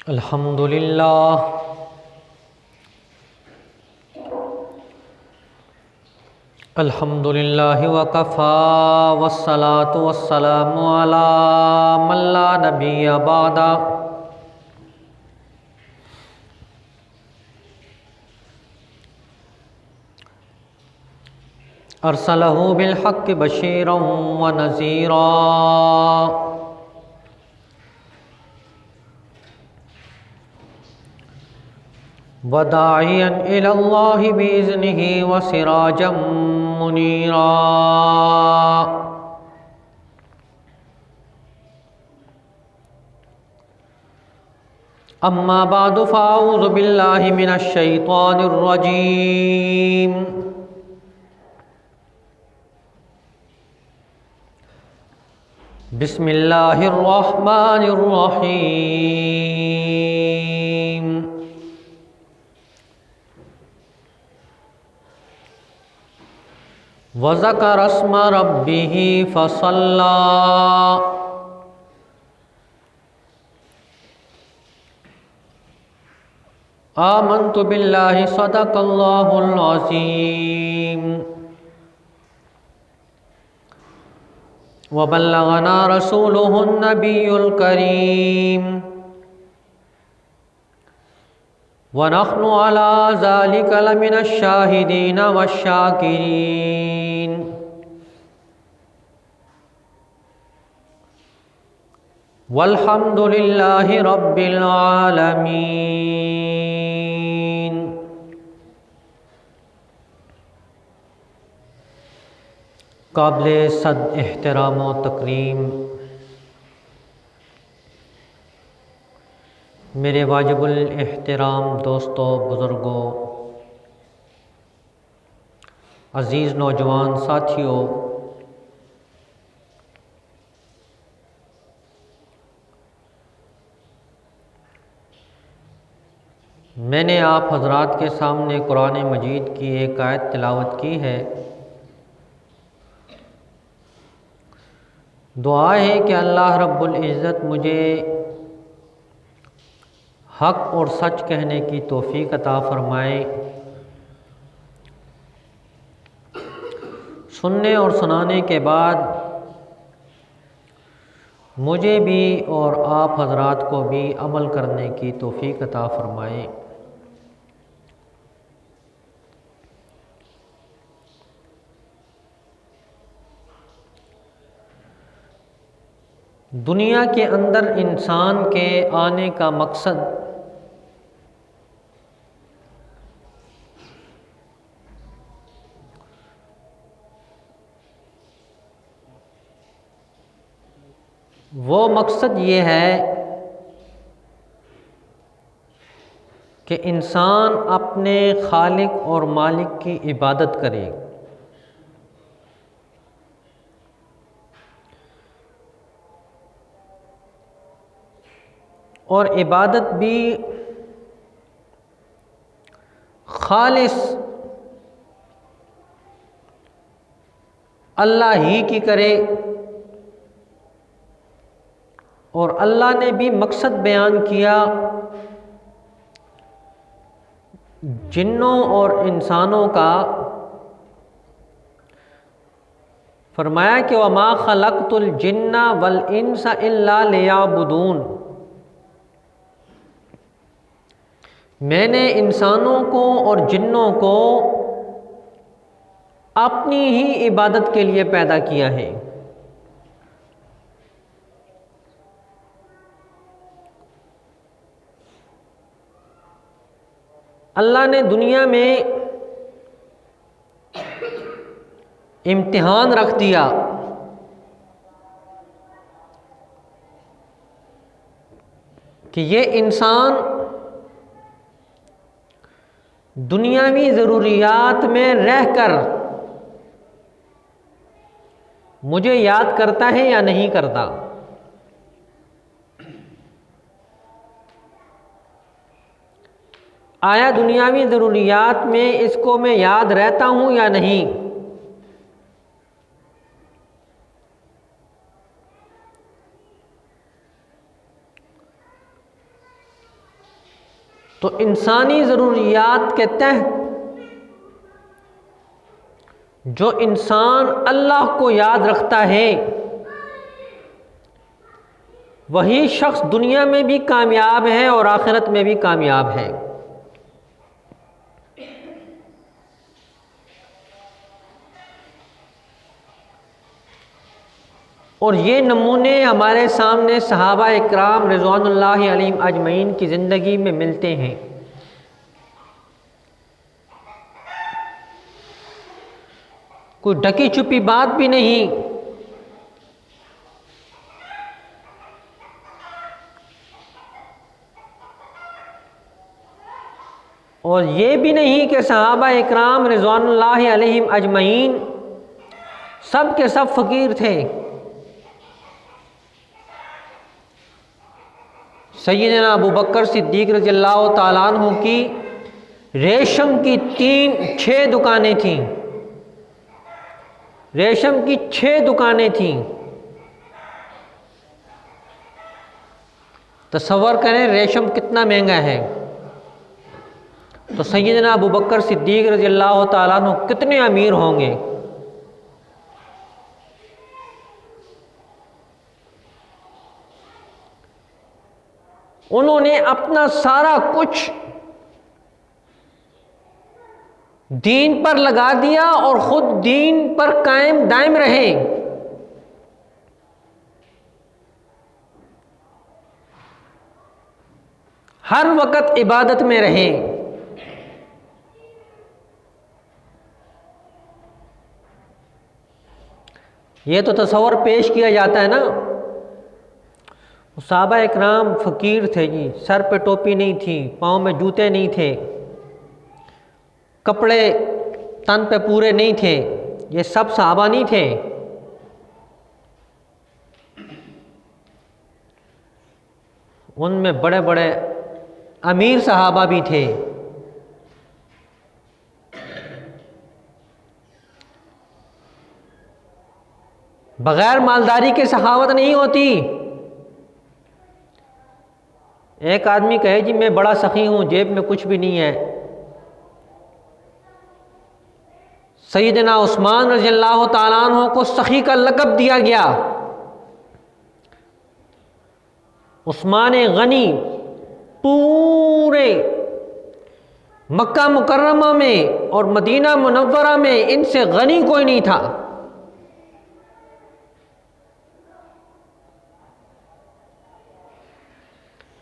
الحمد للہ الحمد للہ وکفی والصلاة والسلام علی من لا نبی بعدہ ارسلہ بالحق بشیرا ونذیرا وداعیا الی اللہ بإذنہ وسراجا منیرا اما بعد فاعوذ باللہ من الشیطان الرجیم بسم اللہ الرحمن الرحیم وذکر اسم ربہ فصلی آمنت باللہ صدق اللہ العظیم وبلغنا رسولہ النبی الکریم ونحن على ذلك لمن الشاہدین والشاکرین والحمد للہ رب العالمین۔ قابل صد احترام و تکریم میرے واجب الاحترام دوستوں، بزرگوں، عزیز نوجوان ساتھیوں، میں نے آپ حضرات کے سامنے قرآن مجید کی ایک آیت تلاوت کی ہے۔ دعا ہے کہ اللہ رب العزت مجھے حق اور سچ کہنے کی توفیق عطا فرمائے، سننے اور سنانے کے بعد مجھے بھی اور آپ حضرات کو بھی عمل کرنے کی توفیق عطا فرمائے۔ دنیا کے اندر انسان کے آنے کا مقصد وہ مقصد یہ ہے کہ انسان اپنے خالق اور مالک کی عبادت کرے، اور عبادت بھی خالص اللہ ہی کی کرے، اور اللہ نے بھی مقصد بیان کیا، جنوں اور انسانوں کا، فرمایا کہ وَمَا خَلَقْتُ الْجِنَّ وَالْإِنسَ إِلَّا لِيَعْبُدُونَ، میں نے انسانوں کو اور جنوں کو اپنی ہی عبادت کے لیے پیدا کیا ہے۔ اللہ نے دنیا میں امتحان رکھ دیا کہ یہ انسان دنیاوی ضروریات میں رہ کر مجھے یاد کرتا ہے یا نہیں کرتا۔ آیا دنیاوی ضروریات میں اس کو میں یاد رہتا ہوں یا نہیں؟ تو انسانی ضروریات کے تحت جو انسان اللہ کو یاد رکھتا ہے وہی شخص دنیا میں بھی کامیاب ہے اور آخرت میں بھی کامیاب ہے۔ اور یہ نمونے ہمارے سامنے صحابہ اکرام رضوان اللہ علیہم اجمعین کی زندگی میں ملتے ہیں۔ کوئی ڈکی چھپی بات بھی نہیں، اور یہ بھی نہیں کہ صحابہ اکرام رضوان اللہ علیہم اجمعین سب کے سب فقیر تھے۔ سیدنا ابو بکر صدیق رضی اللہ تعالیٰ عنہ کی ریشم کی 6 دکانیں تھیں، ریشم کی 6 دکانیں تھیں۔ تصور کریں ریشم کتنا مہنگا ہے، تو سیدنا ابو بکر صدیق رضی اللہ تعالیٰ عنہ کتنے امیر ہوں گے۔ انہوں نے اپنا سارا کچھ دین پر لگا دیا اور خود دین پر قائم دائم رہے۔ ہر وقت عبادت میں رہے۔ یہ تو تصور پیش کیا جاتا ہے نا، صحابہ اکرام فقیر تھے جی، سر پہ ٹوپی نہیں تھی، پاؤں میں جوتے نہیں تھے، کپڑے تن پہ پورے نہیں تھے، یہ سب صحابہ نہیں تھے۔ ان میں بڑے بڑے امیر صحابہ بھی تھے۔ بغیر مالداری کے سخاوت نہیں ہوتی۔ ایک آدمی کہے جی میں بڑا سخی ہوں، جیب میں کچھ بھی نہیں ہے۔ سیدنا عثمان رضی اللہ تعالیٰ عنہ کو سخی کا لقب دیا گیا۔ عثمان غنی پورے مکہ مکرمہ میں اور مدینہ منورہ میں ان سے غنی کوئی نہیں تھا۔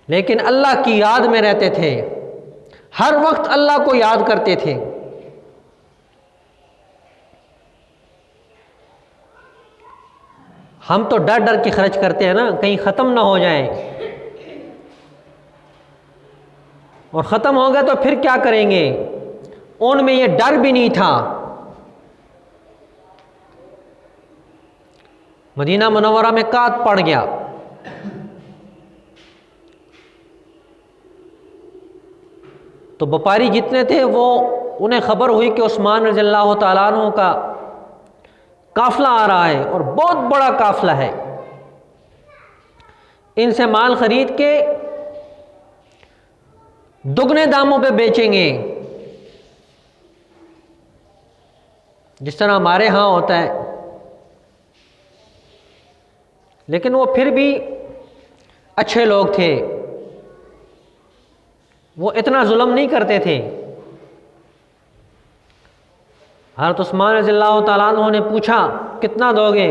لیکن اللہ کی یاد میں رہتے تھے، ہر وقت اللہ کو یاد کرتے تھے۔ ہم تو ڈر ڈر کے خرچ کرتے ہیں نا، کہیں ختم نہ ہو جائیں، اور ختم ہو گئے تو پھر کیا کریں گے؟ ان میں یہ ڈر بھی نہیں تھا۔ مدینہ منورہ میں قحط پڑ گیا، تو وپاری جتنے تھے وہ انہیں خبر ہوئی کہ عثمان رضی اللہ تعالیٰ عنہ کا قافلہ آ رہا ہے اور بہت بڑا قافلہ ہے، ان سے مال خرید کے دگنے داموں پہ بیچیں گے، جس طرح ہمارے ہاں ہوتا ہے۔ لیکن وہ پھر بھی اچھے لوگ تھے، وہ اتنا ظلم نہیں کرتے تھے۔ حضرت عثمان رضی اللہ تعالیٰ عنہ نے پوچھا کتنا دو گے؟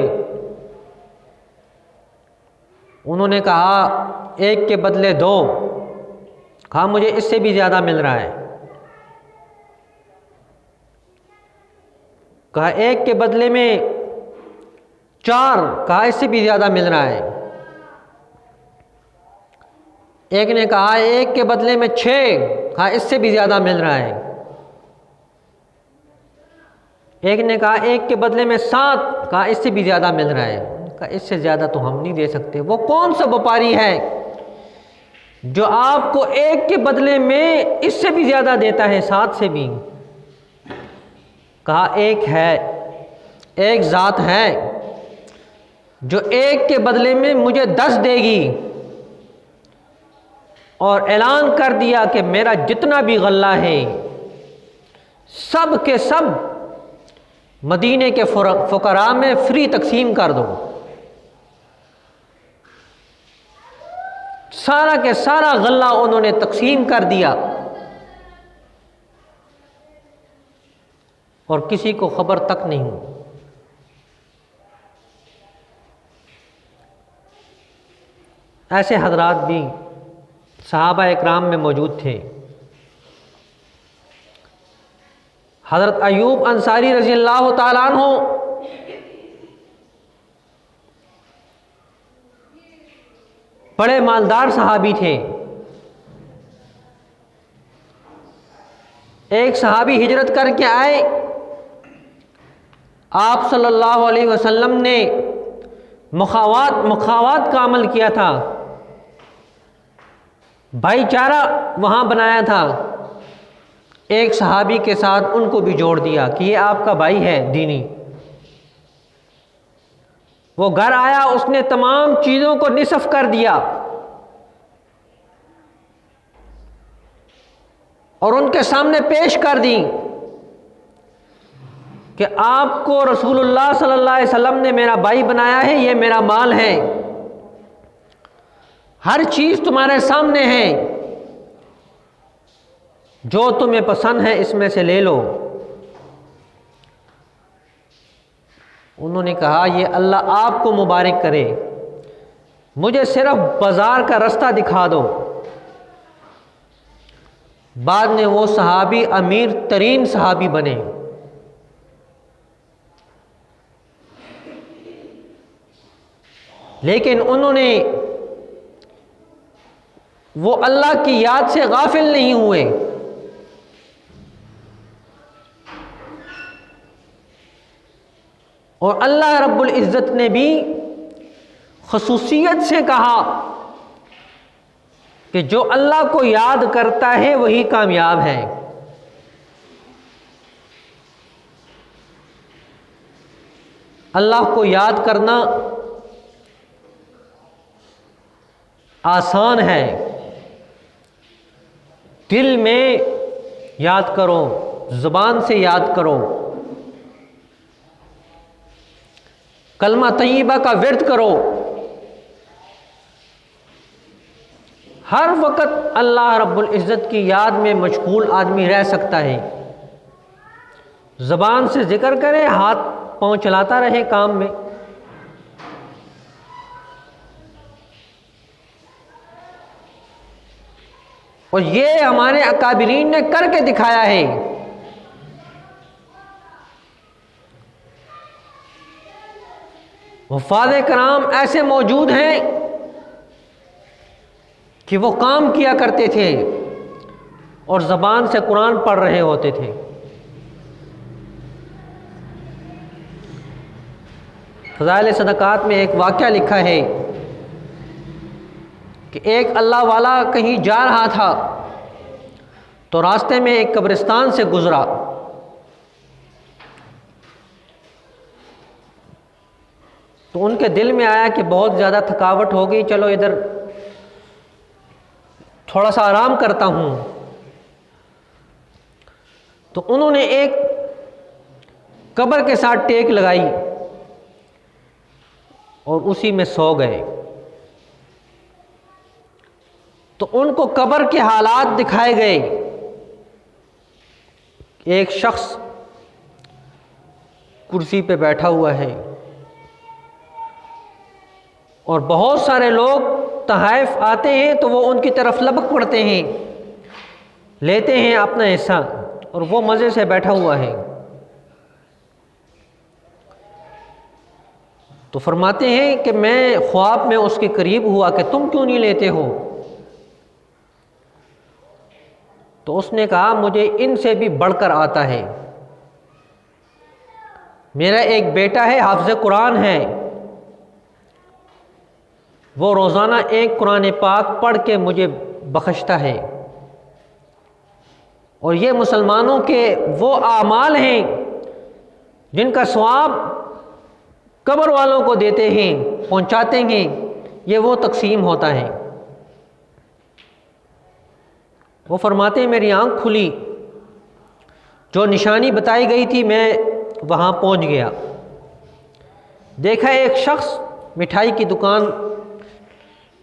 انہوں نے کہا 1 کے بدلے 2۔ کہا مجھے اس سے بھی زیادہ مل رہا ہے۔ کہا 1 کے بدلے میں 4۔ کہا اس سے بھی زیادہ مل رہا ہے۔ ایک نے کہا 1 کے بدلے میں 6۔ کہا اس سے بھی زیادہ مل رہا ہے۔ ایک نے کہا 1 کے بدلے میں 7۔ کہا اس سے بھی زیادہ مل رہا ہے۔ کہا اس سے زیادہ تو ہم نہیں دے سکتے۔ وہ کون سا وپاری ہے جو آپ کو 1 کے بدلے میں اس سے بھی زیادہ دیتا ہے، 7 سے بھی؟ کہا ایک ہے، ایک ذات ہے جو 1 کے بدلے میں مجھے 10 دے گی، اور اعلان کر دیا کہ میرا جتنا بھی غلہ ہے سب کے سب مدینے کے فقراء میں فری تقسیم کر دو۔ سارا کے سارا غلہ انہوں نے تقسیم کر دیا اور کسی کو خبر تک نہیں ہوئی۔ ایسے حضرات بھی صحابہ اکرام میں موجود تھے۔ حضرت ایوب انصاری رضی اللہ تعالیٰ عنہ بڑے مالدار صحابی تھے۔ ایک صحابی ہجرت کر کے آئے، آپ صلی اللہ علیہ وسلم نے مخاوات کا عمل کیا تھا، بھائی چارہ وہاں بنایا تھا۔ ایک صحابی کے ساتھ ان کو بھی جوڑ دیا کہ یہ آپ کا بھائی ہے دینی۔ وہ گھر آیا، اس نے تمام چیزوں کو نصف کر دیا اور ان کے سامنے پیش کر دی کہ آپ کو رسول اللہ صلی اللہ علیہ وسلم نے میرا بھائی بنایا ہے، یہ میرا مال ہے، ہر چیز تمہارے سامنے ہے، جو تمہیں پسند ہے اس میں سے لے لو۔ انہوں نے کہا یہ اللہ آپ کو مبارک کرے، مجھے صرف بازار کا رستہ دکھا دو۔ بعد میں وہ صحابی امیر ترین صحابی بنے۔ لیکن انہوں نے وہ اللہ کی یاد سے غافل نہیں ہوئے۔ اور اللہ رب العزت نے بھی خصوصیت سے کہا کہ جو اللہ کو یاد کرتا ہے وہی کامیاب ہے۔ اللہ کو یاد کرنا آسان ہے، دل میں یاد کرو، زبان سے یاد کرو، کلمہ طیبہ کا ورد کرو، ہر وقت اللہ رب العزت کی یاد میں مشغول آدمی رہ سکتا ہے۔ زبان سے ذکر کرے، ہاتھ پاؤں چلاتا رہے کام میں۔ اور یہ ہمارے اکابرین نے کر کے دکھایا ہے۔ حفاظ کرام ایسے موجود ہیں کہ وہ کام کیا کرتے تھے اور زبان سے قرآن پڑھ رہے ہوتے تھے۔ فضائل صدقات میں ایک واقعہ لکھا ہے کہ ایک اللہ والا کہیں جا رہا تھا تو راستے میں ایک قبرستان سے گزرا۔ تو ان کے دل میں آیا کہ بہت زیادہ تھکاوٹ ہو گئی، چلو ادھر تھوڑا سا آرام کرتا ہوں۔ تو انہوں نے ایک قبر کے ساتھ ٹیک لگائی اور اسی میں سو گئے۔ تو ان کو قبر کے حالات دکھائے گئے۔ ایک شخص کرسی پہ بیٹھا ہوا ہے اور بہت سارے لوگ تحائف آتے ہیں تو وہ ان کی طرف لپک پڑتے ہیں، لیتے ہیں اپنا حصہ، اور وہ مزے سے بیٹھا ہوا ہے۔ تو فرماتے ہیں کہ میں خواب میں اس کے قریب ہوا کہ تم کیوں نہیں لیتے ہو؟ تو اس نے کہا مجھے ان سے بھی بڑھ کر آتا ہے، میرا ایک بیٹا ہے، حافظ قرآن ہے، وہ روزانہ ایک قرآن پاک پڑھ کے مجھے بخشتا ہے، اور یہ مسلمانوں کے وہ اعمال ہیں جن کا ثواب قبر والوں کو دیتے ہیں، پہنچاتے ہیں، یہ وہ تقسیم ہوتا ہے۔ وہ فرماتے ہیں میری آنکھ کھلی، جو نشانی بتائی گئی تھی میں وہاں پہنچ گیا، دیکھا ایک شخص مٹھائی کی دکان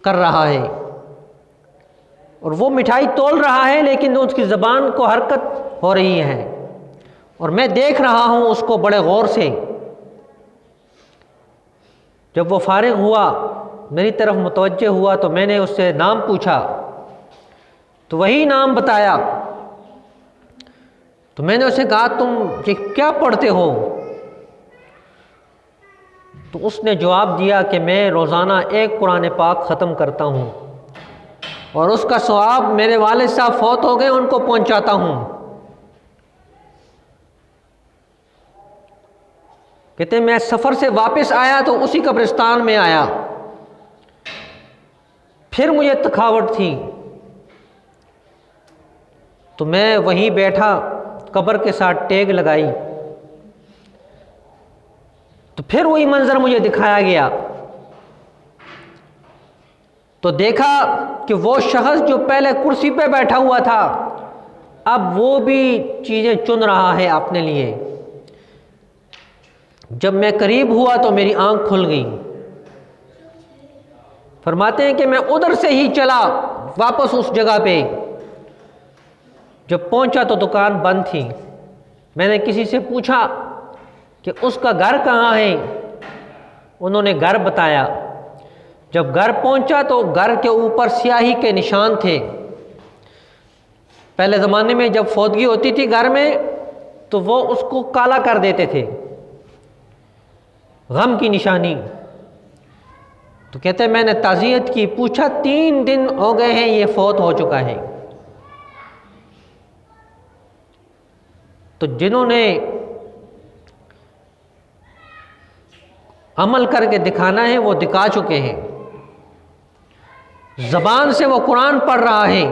کر رہا ہے اور وہ مٹھائی تول رہا ہے، لیکن اس کی زبان کو حرکت ہو رہی ہے اور میں دیکھ رہا ہوں اس کو بڑے غور سے۔ جب وہ فارغ ہوا، میری طرف متوجہ ہوا تو میں نے اس سے نام پوچھا تو وہی نام بتایا۔ تو میں نے اسے کہا تم یہ کیا پڑھتے ہو؟ تو اس نے جواب دیا کہ میں روزانہ ایک قرآن پاک ختم کرتا ہوں اور اس کا ثواب میرے والد صاحب فوت ہو گئے ان کو پہنچاتا ہوں۔ کہتے ہیں میں سفر سے واپس آیا تو اسی قبرستان میں آیا، پھر مجھے تھکاوٹ تھی تو میں وہیں بیٹھا، قبر کے ساتھ ٹیک لگائی، تو پھر وہی منظر مجھے دکھایا گیا تو دیکھا کہ وہ شخص جو پہلے کرسی پہ بیٹھا ہوا تھا اب وہ بھی چیزیں چن رہا ہے اپنے لیے۔ جب میں قریب ہوا تو میری آنکھ کھل گئی۔ فرماتے ہیں کہ میں ادھر سے ہی چلا واپس اس جگہ پہ، جب پہنچا تو دکان بند تھی۔ میں نے کسی سے پوچھا کہ اس کا گھر کہاں ہے، انہوں نے گھر بتایا۔ جب گھر پہنچا تو گھر کے اوپر سیاہی کے نشان تھے۔ پہلے زمانے میں جب فوتگی ہوتی تھی گھر میں تو وہ اس کو کالا کر دیتے تھے، غم کی نشانی۔ تو کہتے ہیں میں نے تعزیت کی، پوچھا 3 دن ہو گئے ہیں یہ فوت ہو چکا ہے۔ تو جنہوں نے عمل کر کے دکھانا ہے وہ دکھا چکے ہیں، زبان سے وہ قرآن پڑھ رہا ہے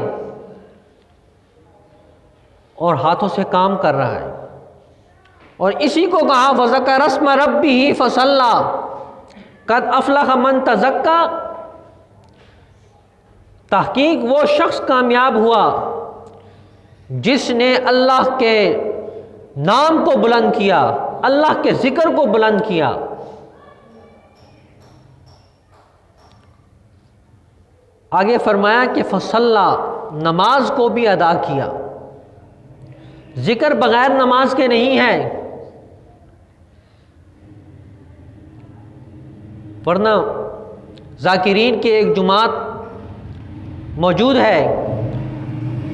اور ہاتھوں سے کام کر رہا ہے، اور اسی کو کہا وَذَكَرَ اسْمَ رَبِّهِ فَصَلَّى قَدْ أَفْلَحَ مَنْ تَزَكَّى۔ تحقیق وہ شخص کامیاب ہوا جس نے اللہ کے نام کو بلند کیا، اللہ کے ذکر کو بلند کیا۔ آگے فرمایا کہ فصلى، نماز کو بھی ادا کیا۔ ذکر بغیر نماز کے نہیں ہے، ورنہ ذاکرین کی ایک جماعت موجود ہے،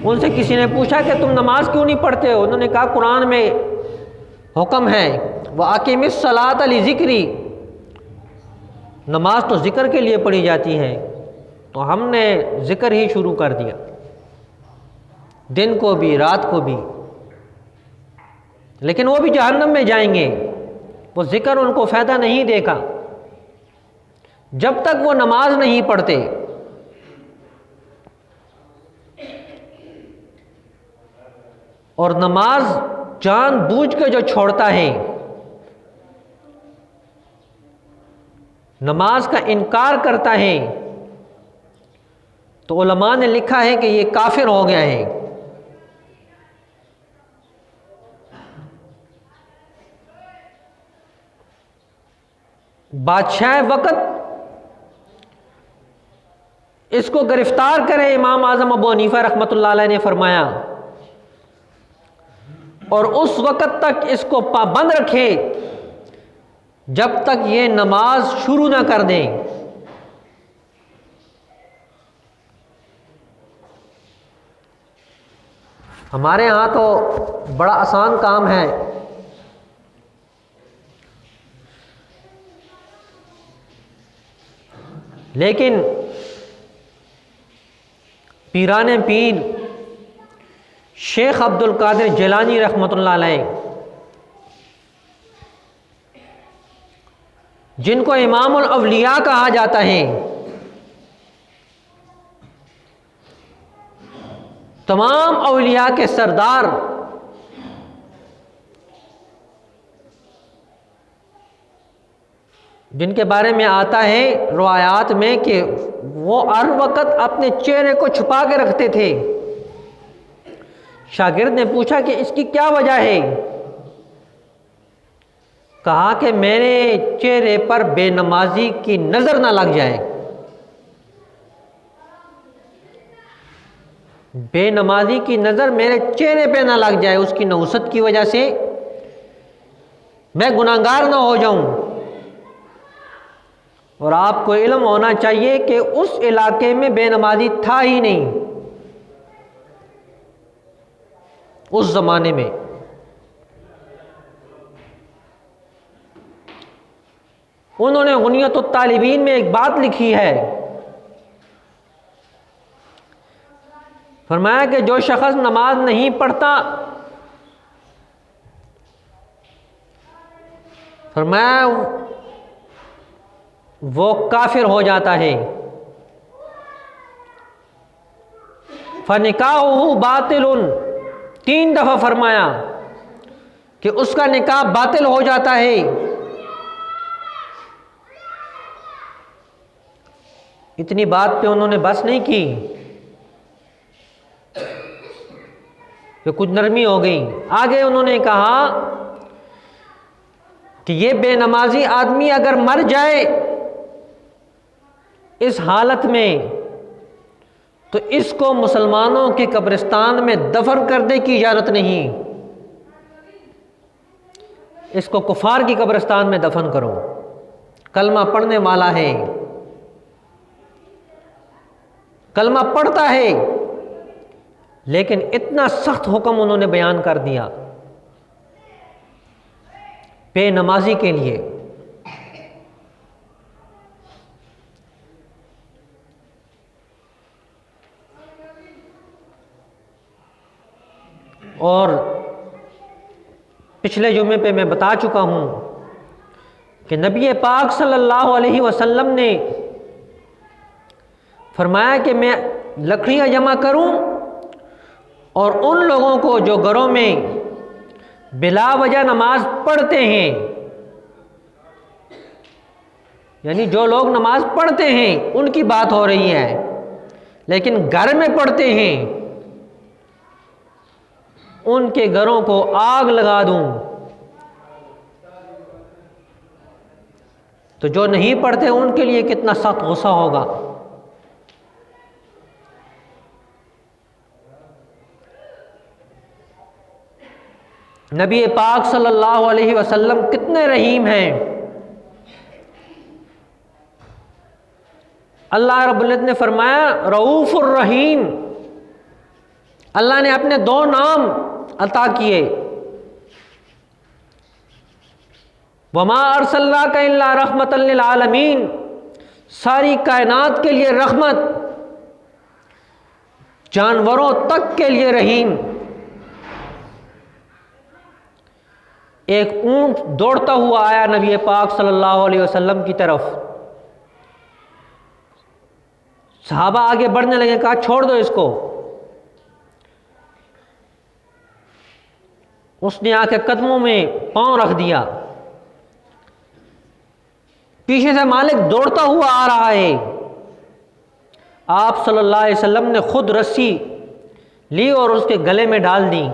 ان سے کسی نے پوچھا کہ تم نماز کیوں نہیں پڑھتے ہو؟ انہوں نے کہا قرآن میں حکم ہے وَأَقِمِ الصَّلَاةَ لِذِكْرِي، نماز تو ذکر کے لیے پڑھی جاتی ہے، تو ہم نے ذکر ہی شروع کر دیا، دن کو بھی رات کو بھی۔ لیکن وہ بھی جہنم میں جائیں گے، وہ ذکر ان کو فائدہ نہیں دے گا جب تک وہ نماز نہیں پڑھتے۔ اور نماز جان بوجھ کے جو چھوڑتا ہے، نماز کا انکار کرتا ہے، تو علماء نے لکھا ہے کہ یہ کافر ہو گیا ہے۔ بادشاہ وقت اس کو گرفتار کرے، امام اعظم ابو حنیفہ رحمۃ اللہ علیہ نے فرمایا، اور اس وقت تک اس کو پابند رکھے جب تک یہ نماز شروع نہ کر دیں۔ ہمارے ہاں تو بڑا آسان کام ہے، لیکن پیران پیر شیخ عبد القادر جیلانی رحمۃ اللہ علیہ، جن کو امام الاولیاء کہا جاتا ہے، تمام اولیاء کے سردار، جن کے بارے میں آتا ہے روایات میں کہ وہ ہر وقت اپنے چہرے کو چھپا کے رکھتے تھے شاگرد نے پوچھا کہ اس کی کیا وجہ ہے؟ کہا کہ میرے چہرے پر بے نمازی کی نظر نہ لگ جائے، بے نمازی کی نظر میرے چہرے پہ نہ لگ جائے، اس کی نحوست کی وجہ سے میں گناہگار نہ ہو جاؤں۔ اور آپ کو علم ہونا چاہیے کہ اس علاقے میں بے نمازی تھا ہی نہیں اس زمانے میں۔ انہوں نے غنیت الطالبین میں ایک بات لکھی ہے، فرمایا کہ جو شخص نماز نہیں پڑھتا، فرمایا وہ کافر ہو جاتا ہے۔ فَنِکَاحُهُ بَاطِلٌ، 3 دفعہ فرمایا کہ اس کا نکاح باطل ہو جاتا ہے۔ اتنی بات پہ انہوں نے بس نہیں کی کہ کچھ نرمی ہو گئی، آگے انہوں نے کہا کہ یہ بے نمازی آدمی اگر مر جائے اس حالت میں تو اس کو مسلمانوں کے قبرستان میں دفن کرنے کی اجازت نہیں، اس کو کفار کی قبرستان میں دفن کرو، کلمہ پڑھنے والا ہے، کلمہ پڑھتا ہے، لیکن اتنا سخت حکم انہوں نے بیان کر دیا بے نمازی کے لیے۔ اور پچھلے جمعے پہ میں بتا چکا ہوں کہ نبی پاک صلی اللہ علیہ وسلم نے فرمایا کہ میں لکڑیاں جمع کروں اور ان لوگوں کو جو گھروں میں بلا وجہ نماز پڑھتے ہیں، یعنی جو لوگ نماز پڑھتے ہیں ان کی بات ہو رہی ہے، لیکن گھر میں پڑھتے ہیں ان کے گھروں کو آگ لگا دوں۔ تو جو نہیں پڑھتے ان کے لیے کتنا سخت غصہ ہوگا۔ نبی پاک صلی اللہ علیہ وسلم کتنے رحیم ہیں۔ اللہ رب العزت نے فرمایا رؤوف الرحیم، اللہ نے اپنے 2 نام عطا کیے، وما ارسلناک الا رحمۃ للعالمین، ساری کائنات کے لیے رحمت، جانوروں تک کے لیے رحیم۔ ایک اونٹ دوڑتا ہوا آیا نبی پاک صلی اللہ علیہ وسلم کی طرف، صحابہ آگے بڑھنے لگے، کہا چھوڑ دو اس کو۔ اس نے آ کے قدموں میں پاؤں رکھ دیا، پیچھے سے مالک دوڑتا ہوا آ رہا ہے، آپ صلی اللہ علیہ وسلم نے خود رسی لی اور اس کے گلے میں ڈال دی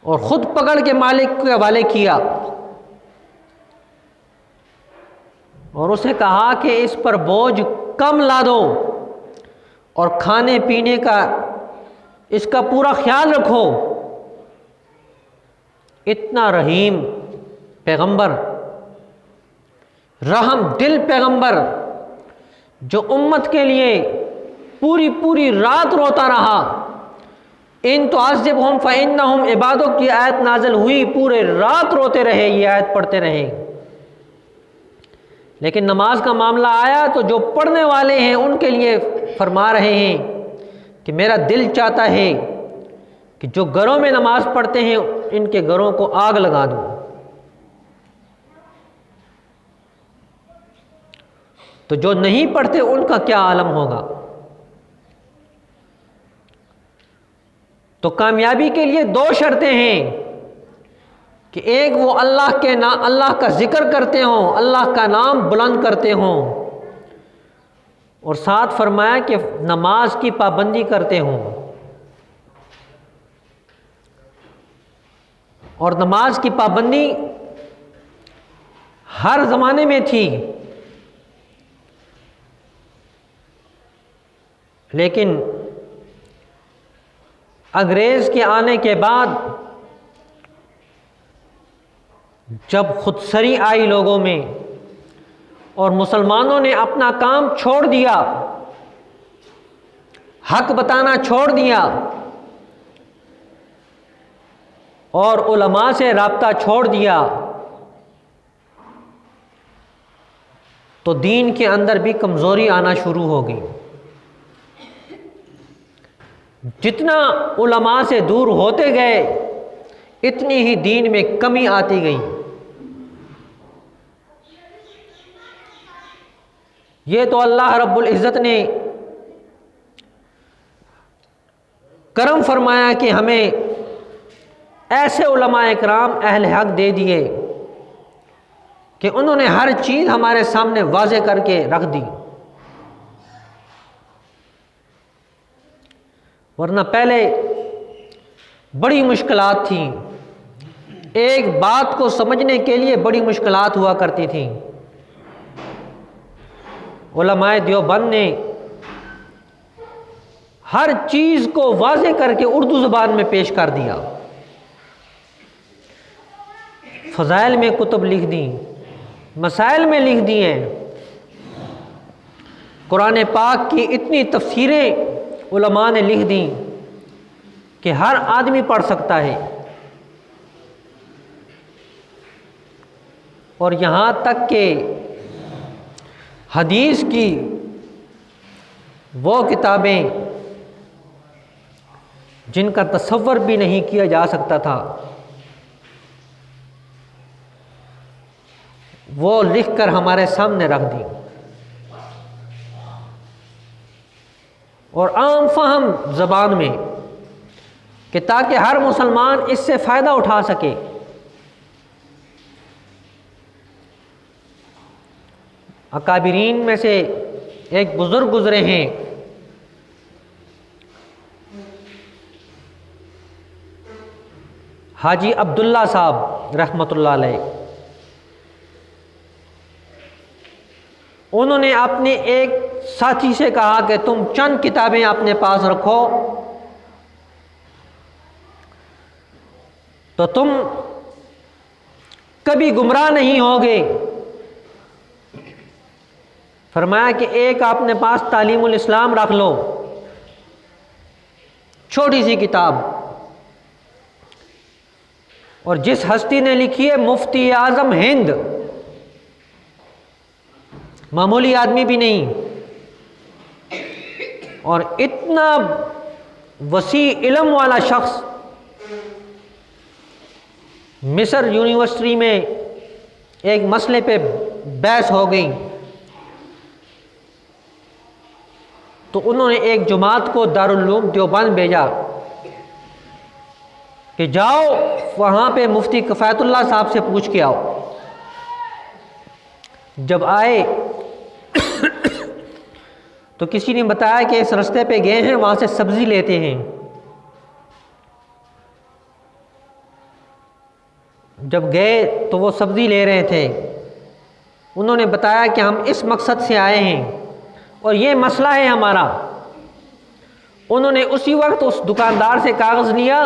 اور خود پکڑ کے مالک کے حوالے کیا اور اسے کہا کہ اس پر بوجھ کم لا دو اور کھانے پینے کا اس کا پورا خیال رکھو۔ اتنا رحیم پیغمبر، رحم دل پیغمبر، جو امت کے لیے پوری رات روتا رہا۔ ان تعذبہم فإنہم عبادک کی آیت نازل ہوئی، پورے رات روتے رہے، یہ آیت پڑھتے رہے، لیکن نماز کا معاملہ آیا تو جو پڑھنے والے ہیں ان کے لیے فرما رہے ہیں کہ میرا دل چاہتا ہے کہ جو گھروں میں نماز پڑھتے ہیں ان کے گھروں کو آگ لگا دوں۔ تو جو نہیں پڑھتے ان کا کیا عالم ہوگا؟ تو کامیابی کے لیے 2 شرطیں ہیں کہ ایک وہ اللہ کا ذکر کرتے ہوں، اللہ کا نام بلند کرتے ہوں، اور ساتھ فرمایا کہ نماز کی پابندی کرتے ہوں۔ اور نماز کی پابندی ہر زمانے میں تھی، لیکن انگریز کے آنے کے بعد جب خودسری آئی لوگوں میں اور مسلمانوں نے اپنا کام چھوڑ دیا، حق بتانا چھوڑ دیا اور علماء سے رابطہ چھوڑ دیا، تو دین کے اندر بھی کمزوری آنا شروع ہو گئی۔ جتنا علماء سے دور ہوتے گئے اتنی ہی دین میں کمی آتی گئی۔ یہ تو اللہ رب العزت نے کرم فرمایا کہ ہمیں ایسے علماء اکرام اہل حق دے دیے کہ انہوں نے ہر چیز ہمارے سامنے واضح کر کے رکھ دی، ورنہ پہلے بڑی مشکلات تھیں، ایک بات کو سمجھنے کے لیے بڑی مشکلات ہوا کرتی تھیں۔ علماء دیوبند نے ہر چیز کو واضح کر کے اردو زبان میں پیش کر دیا، فضائل میں کتب لکھ دی، مسائل میں لکھ دی ہیں، قرآن پاک کی اتنی تفسیریں علماء نے لکھ دیں کہ ہر آدمی پڑھ سکتا ہے، اور یہاں تک کہ حدیث کی وہ کتابیں جن کا تصور بھی نہیں کیا جا سکتا تھا وہ لکھ کر ہمارے سامنے رکھ دی، اور عام فہم زبان میں، کہ تاکہ ہر مسلمان اس سے فائدہ اٹھا سکے۔ اکابرین میں سے ایک بزرگ گزرے ہیں، حاجی عبداللہ صاحب رحمۃ اللہ علیہ۔ انہوں نے اپنے ایک ساتھی سے کہا کہ تم چند کتابیں اپنے پاس رکھو تو تم کبھی گمراہ نہیں ہوگے۔ فرمایا کہ ایک اپنے پاس تعلیم الاسلام رکھ لو، چھوٹی سی کتاب، اور جس ہستی نے لکھی ہے مفتی اعظم ہند، معمولی آدمی بھی نہیں، اور اتنا وسیع علم والا شخص، مصر یونیورسٹی میں ایک مسئلے پہ بحث ہو گئی تو انہوں نے ایک جماعت کو دارالعلوم دیوبند بھیجا کہ جاؤ وہاں پہ مفتی کفایت اللہ صاحب سے پوچھ کے آؤ۔ جب آئے تو کسی نے بتایا کہ اس رستے پہ گئے ہیں، وہاں سے سبزی لیتے ہیں۔ جب گئے تو وہ سبزی لے رہے تھے، انہوں نے بتایا کہ ہم اس مقصد سے آئے ہیں اور یہ مسئلہ ہے ہمارا۔ انہوں نے اسی وقت اس دکاندار سے کاغذ لیا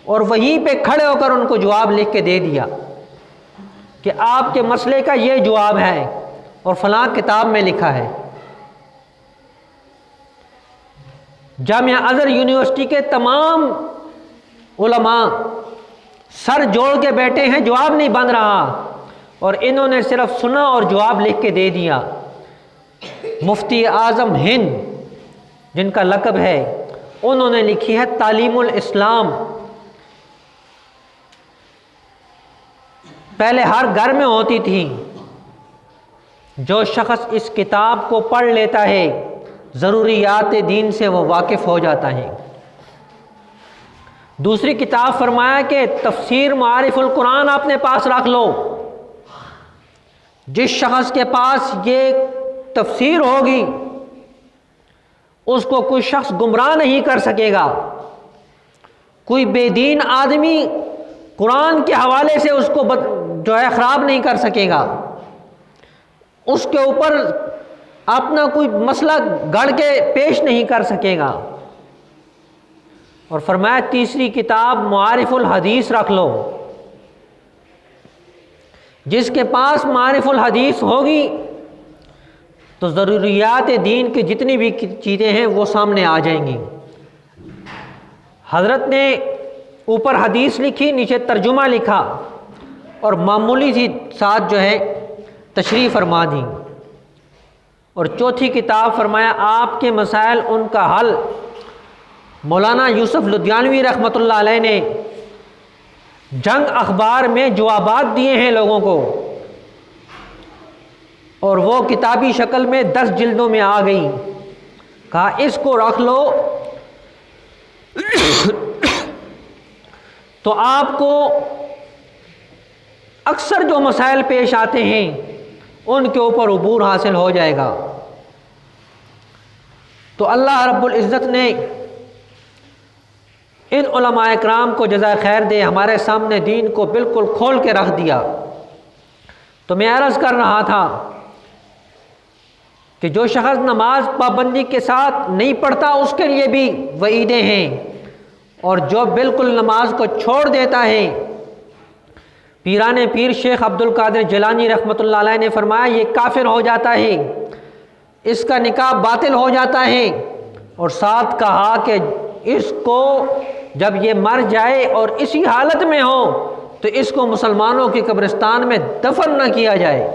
اور وہیں پہ کھڑے ہو کر ان کو جواب لکھ کے دے دیا کہ آپ کے مسئلے کا یہ جواب ہے اور فلاں کتاب میں لکھا ہے۔ جامعہ ازہر یونیورسٹی کے تمام علماء سر جوڑ کے بیٹھے ہیں، جواب نہیں بن رہا، اور انہوں نے صرف سنا اور جواب لکھ کے دے دیا۔ مفتی اعظم ہند جن کا لقب ہے، انہوں نے لکھی ہے تعلیم الاسلام۔ پہلے ہر گھر میں ہوتی تھی، جو شخص اس کتاب کو پڑھ لیتا ہے ضروریات دین سے وہ واقف ہو جاتا ہے۔ دوسری کتاب فرمایا کہ تفسیر معارف القرآن اپنے پاس رکھ لو، جس شخص کے پاس یہ تفسیر ہوگی اس کو کوئی شخص گمراہ نہیں کر سکے گا، کوئی بے دین آدمی قرآن کے حوالے سے اس کو جو ہے خراب نہیں کر سکے گا، اس کے اوپر اپنا کوئی مسئلہ گڑ کے پیش نہیں کر سکے گا۔ اور فرمایا تیسری کتاب معارف الحدیث رکھ لو، جس کے پاس معارف الحدیث ہوگی تو ضروریات دین کی جتنی بھی چیزیں ہیں وہ سامنے آ جائیں گی۔ حضرت نے اوپر حدیث لکھی، نیچے ترجمہ لکھا، اور معمولی سی ساتھ جو ہے تشریح فرما دی۔ اور چوتھی کتاب فرمایا آپ کے مسائل ان کا حل مولانا یوسف لدھیانوی رحمۃ اللہ علیہ نے جنگ اخبار میں جوابات دیے ہیں لوگوں کو، اور وہ کتابی شکل میں 10 جلدوں میں آ گئی۔ کہا اس کو رکھ لو تو آپ کو اکثر جو مسائل پیش آتے ہیں ان کے اوپر عبور حاصل ہو جائے گا۔ تو اللہ رب العزت نے ان علماء اکرام کو جزائے خیر دے، ہمارے سامنے دین کو بالکل کھول کے رکھ دیا۔ تو میں عرض کر رہا تھا کہ جو شخص نماز پابندی کے ساتھ نہیں پڑھتا اس کے لیے بھی وعیدیں ہیں، اور جو بالکل نماز کو چھوڑ دیتا ہے، پیران پیر شیخ عبد القادر جیلانی رحمۃ اللہ علیہ نے فرمایا یہ کافر ہو جاتا ہے، اس کا نکاح باطل ہو جاتا ہے، اور ساتھ کہا کہ اس کو جب یہ مر جائے اور اسی حالت میں ہو تو اس کو مسلمانوں کی قبرستان میں دفن نہ کیا جائے۔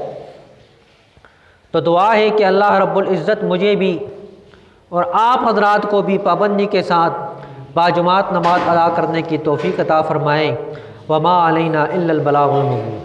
تو دعا ہے کہ اللہ رب العزت مجھے بھی اور آپ حضرات کو بھی پابندی کے ساتھ باجماعت نماز ادا کرنے کی توفیق عطا فرمائیں۔ وما علینا الا البلاغ المبین۔